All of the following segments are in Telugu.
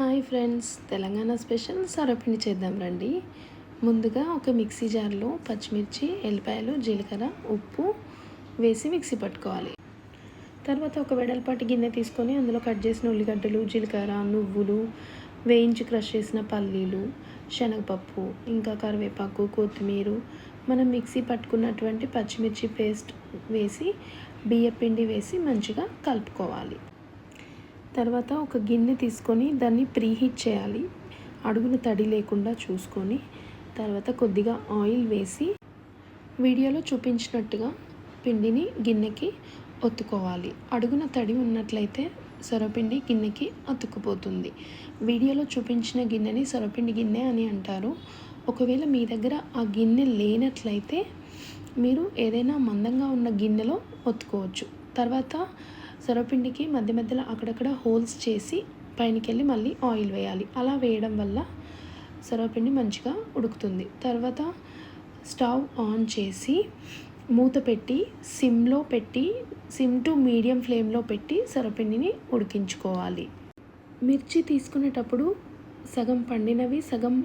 హాయ్ ఫ్రెండ్స్, తెలంగాణ స్పెషల్ సొరపిండి చేద్దాం రండి. ముందుగా ఒక మిక్సీ జార్లో పచ్చిమిర్చి, ఎల్లిపాయలు, జీలకర్ర, ఉప్పు వేసి మిక్సీ పట్టుకోవాలి. తర్వాత ఒక వెడల్పాటి గిన్నె తీసుకొని అందులో కట్ చేసిన ఉల్లిగడ్డలు, జీలకర్ర, నువ్వులు, వేయించి క్రష్ చేసిన పల్లీలు, శనగపప్పు, ఇంకా కరివేపాకు, కొత్తిమీర, మనం మిక్సీ పట్టుకున్నటువంటి పచ్చిమిర్చి పేస్ట్ వేసి బియ్యపిండి వేసి మంచిగా కలుపుకోవాలి. తర్వాత ఒక గిన్నె తీసుకొని దాన్ని ప్రీహీట్ చేయాలి. అడుగున తడి లేకుండా చూసుకొని తర్వాత కొద్దిగా ఆయిల్ వేసి వీడియోలో చూపించినట్టుగా పిండిని గిన్నెకి ఒత్తుకోవాలి. అడుగున తడి ఉన్నట్లయితే సొరపిండి గిన్నెకి అతుక్కుపోతుంది. వీడియోలో చూపించిన గిన్నెని సొరపిండి గిన్నె అని అంటారు. ఒకవేళ మీ దగ్గర ఆ గిన్నె లేనట్లయితే మీరు ఏదైనా మందంగా ఉన్న గిన్నెలో ఒత్తుకోవచ్చు. తర్వాత సొరపిండికి మధ్య మధ్యలో అక్కడక్కడ హోల్స్ చేసి పైనకెళ్ళి మళ్ళీ ఆయిల్ వేయాలి. అలా వేయడం వల్ల సొరపిండి మంచిగా ఉడుకుతుంది. తర్వాత స్టవ్ ఆన్ చేసి మూత పెట్టి సిమ్ టు మీడియం ఫ్లేమ్లో పెట్టి సొరపిండిని ఉడికించుకోవాలి. మిర్చి తీసుకునేటప్పుడు సగం పండినవి, సగం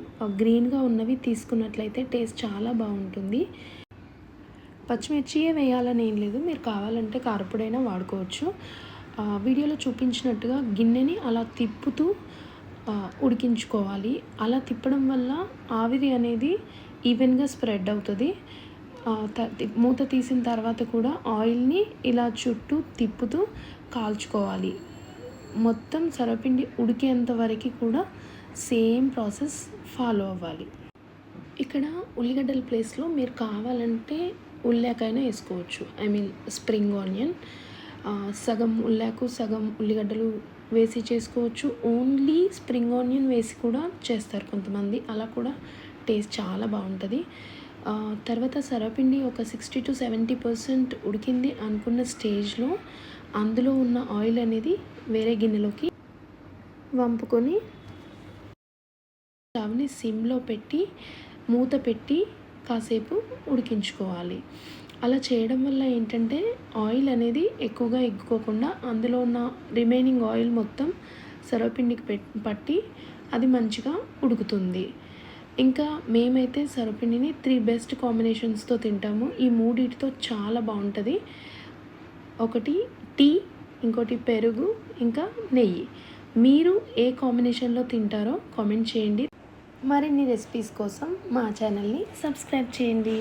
గ్రీన్గా ఉన్నవి తీసుకున్నట్లయితే టేస్ట్ చాలా బాగుంటుంది. పచ్చిమిర్చియే వేయాలని ఏం లేదు, మీరు కావాలంటే కారపొడైనా వాడుకోవచ్చు. వీడియోలో చూపించినట్టుగా గిన్నెని అలా తిప్పుతూ ఉడికించుకోవాలి. అలా తిప్పడం వల్ల ఆవిరి అనేది ఈవెన్గా స్ప్రెడ్ అవుతుంది. మూత తీసిన తర్వాత కూడా ఆయిల్ని ఇలా చుట్టూ తిప్పుతూ కాల్చుకోవాలి. మొత్తం సొరపిండి ఉడికేంత వరకు కూడా సేమ్ ప్రాసెస్ ఫాలో అవ్వాలి. ఇక్కడ ఉల్లిగడ్డల ప్లేస్లో మీరు కావాలంటే ఉల్లాకైనా వేసుకోవచ్చు. స్ప్రింగ్ ఆనియన్, సగం ఉల్లాకు సగం ఉల్లిగడ్డలు వేసి చేసుకోవచ్చు. ఓన్లీ స్ప్రింగ్ ఆనియన్ వేసి కూడా చేస్తారు కొంతమంది, అలా కూడా టేస్ట్ చాలా బాగుంటుంది. తర్వాత సొరపిండి ఒక 60 to 70% ఉడికింది అనుకున్న స్టేజ్లో అందులో ఉన్న ఆయిల్ అనేది వేరే గిన్నెలోకి వంపుకొని స్టవ్ని సిమ్లో పెట్టి మూత పెట్టి కాసేపు ఉడికించుకోవాలి. అలా చేయడం వల్ల ఏంటంటే ఆయిల్ అనేది ఎక్కువగా ఎగ్గుకోకుండా అందులో ఉన్న రిమైనింగ్ ఆయిల్ మొత్తం సొరపిండికి పట్టి అది మంచిగా ఉడుకుతుంది. ఇంకా మేమైతే సొరపిండిని 3 బెస్ట్ కాంబినేషన్స్తో తింటాము. ఈ మూడిటితో చాలా బాగుంటుంది. ఒకటి టీ, ఇంకోటి పెరుగు, ఇంకా నెయ్యి. మీరు ఏ కాంబినేషన్లో తింటారో కామెంట్ చేయండి. మరిన్ని రెసిపీస్ కోసం మా ఛానల్ని సబ్స్క్రైబ్ చేయండి.